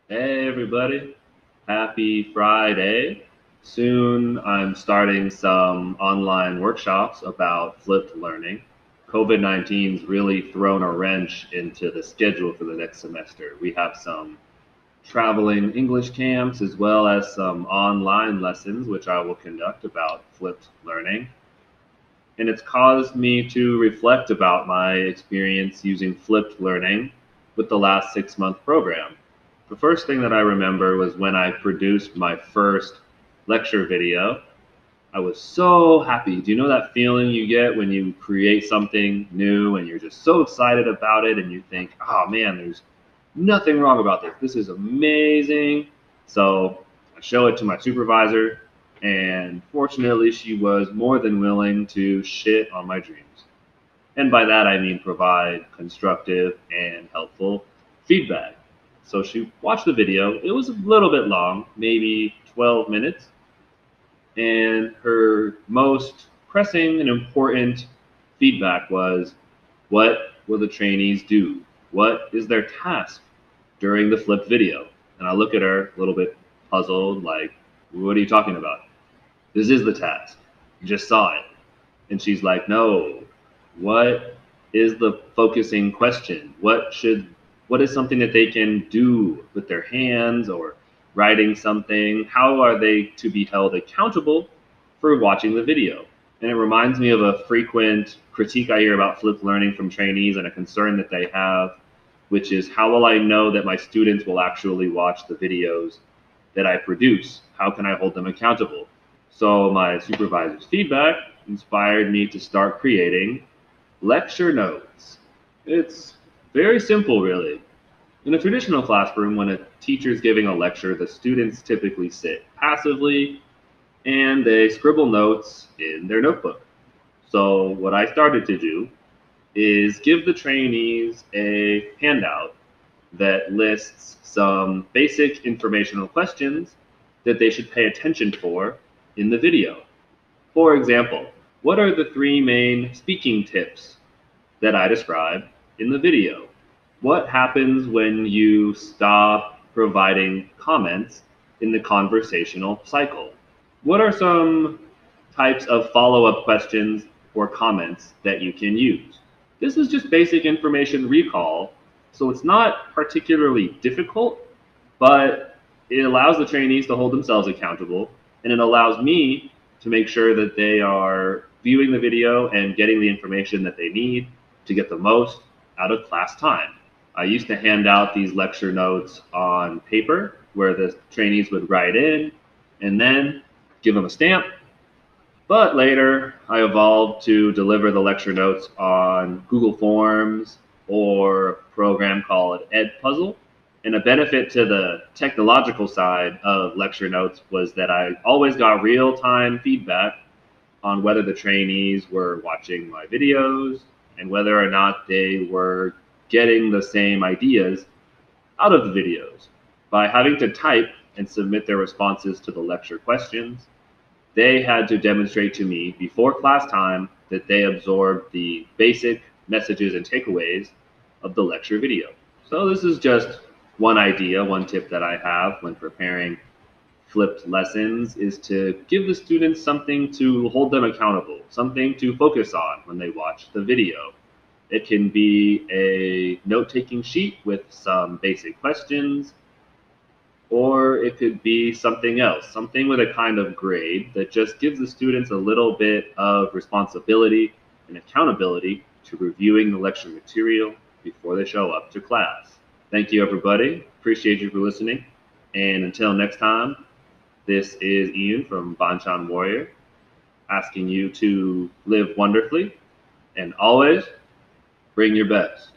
Hey everybody, happy Friday. Soon I'm starting some online workshops about flipped learning. COVID-19's really thrown a wrench into the schedule for the next semester. We have some traveling English camps as well as some online lessons, which I will conduct about flipped learning. And it's caused me to reflect about my experience using flipped learning with the last 6 month program. The first thing that I remember was when I produced my first lecture video. I was so happy. Do you know that feeling you get when you create something new and you're just so excited about it and you think, oh man, there's nothing wrong about this. This is amazing. So I show it to my supervisor, and fortunately, she was more than willing to shit on my dreams. And by that, I mean provide constructive and helpful feedback. So she watched the video. It was a little bit long, maybe 12 minutes. And her most pressing and important feedback was, what will the trainees do? What is their task during the flipped video? And I look at her a little bit puzzled, like, what are you talking about? This is the task. You just saw it. And she's like, no, what is the focusing question? What is something that they can do with their hands or writing something? How are they to be held accountable for watching the video? And it reminds me of a frequent critique I hear about flipped learning from trainees and a concern that they have, which is how will I know that my students will actually watch the videos that I produce? How can I hold them accountable? So my supervisor's feedback inspired me to start creating lecture notes. It's very simple, really. In a traditional classroom, when a teacher is giving a lecture, the students typically sit passively and they scribble notes in their notebook. So, what I started to do is give the trainees a handout that lists some basic informational questions that they should pay attention for in the video. For example, what are the three main speaking tips that I describe in the video? What happens when you stop providing comments in the conversational cycle? What are some types of follow up questions or comments that you can use? This is just basic information recall, so it's not particularly difficult, but it allows the trainees to hold themselves accountable, and it allows me to make sure that they are viewing the video and getting the information that they need to get the most out of class time. I used to hand out these lecture notes on paper where the trainees would write in and then give them a stamp. But later, I evolved to deliver the lecture notes on Google Forms or a program called Edpuzzle. And a benefit to the technological side of lecture notes was that I always got real time feedback on whether the trainees were watching my videos and whether or not they were getting the same ideas out of the videos. By having to type and submit their responses to the lecture questions, they had to demonstrate to me before class time that they absorbed the basic messages and takeaways of the lecture video. So this is just one idea, one tip that I have when preparing flipped lessons is to give the students something to hold them accountable, something to focus on when they watch the video. It can be a note-taking sheet with some basic questions, or it could be something else, something with a kind of grade that just gives the students a little bit of responsibility and accountability to reviewing the lecture material before they show up to class. Thank you, everybody. Appreciate you for listening. And until next time, this is Ian from Banchan Warrior, asking you to live wonderfully and always bring your best.